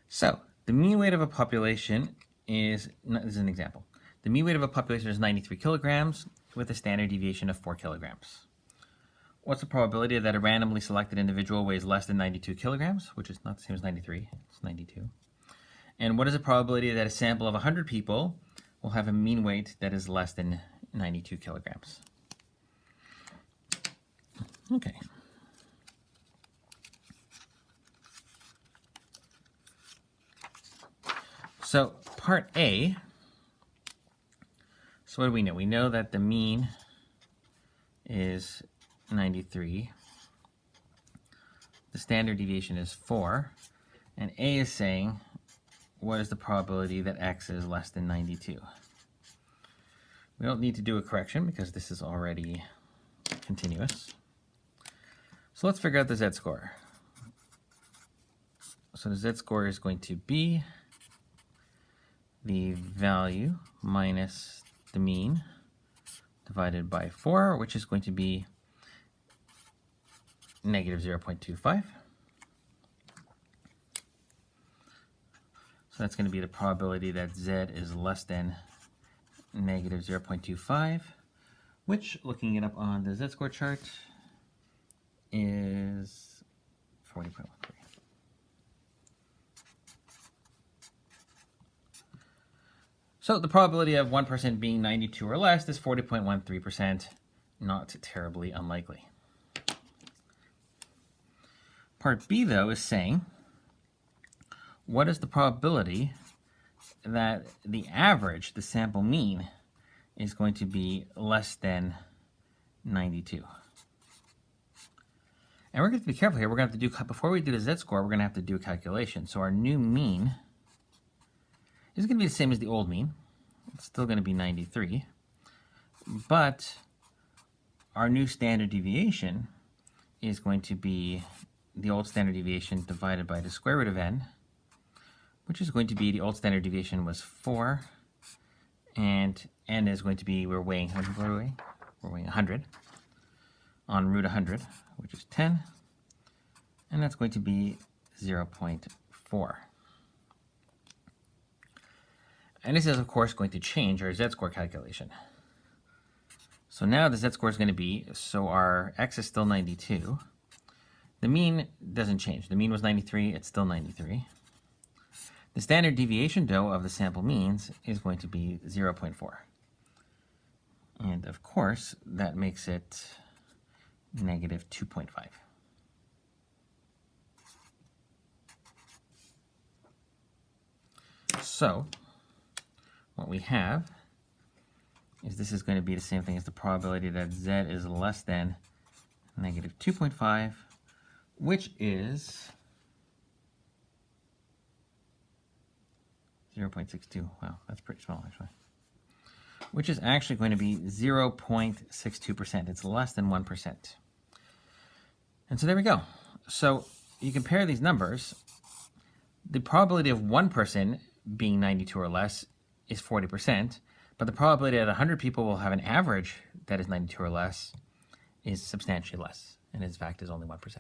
So the mean weight of a population is, this is an example. The mean weight of a population is 93 kilograms with a standard deviation of 4 kilograms. What's the probability that a randomly selected individual weighs less than 92 kilograms, which is not the same as 93, it's 92. And what is the probability that a sample of 100 people will have a mean weight that is less than 92 kilograms? Okay. So part A, so what do we know? We know that the mean is 93. The standard deviation is 4. And A is saying, what is the probability that X is less than 92? We don't need to do a correction because this is already continuous. So let's figure out the z-score. So the z-score is going to be the value minus the mean divided by 4, which is going to be negative 0.25. So that's going to be the probability that z is less than negative 0.25, which, looking it up on the z-score chart, is 40.13. So the probability of one person being 92 or less is 40.13%, not terribly unlikely. Part B, though, is saying, what is the probability that the average, the sample mean, is going to be less than 92? And we're going to be careful here. We're going to have to do, before we do the z-score, we're going to have to do a calculation. So our new mean is going to be the same as the old mean. It's still going to be 93. But our new standard deviation is going to be the old standard deviation divided by the square root of n, which is going to be, the old standard deviation was 4, and n is going to be, we're weighing 100 on root 100, which is 10, and that's going to be 0.4. And this is, of course, going to change our z-score calculation. So now the z-score is going to be, so our x is still 92. The mean doesn't change. The mean was 93, it's still 93. The standard deviation, though, of the sample means is going to be 0.4. And, of course, that makes it negative 2.5. So what we have is this is going to be the same thing as the probability that z is less than negative 2.5, which is 0.62. Wow, that's pretty small, actually. Which is actually going to be 0.62%. It's less than 1%. And so there we go. So you compare these numbers. The probability of one person being 92 or less is 40%, but the probability that 100 people will have an average that is 92 or less is substantially less, and in fact is only 1%.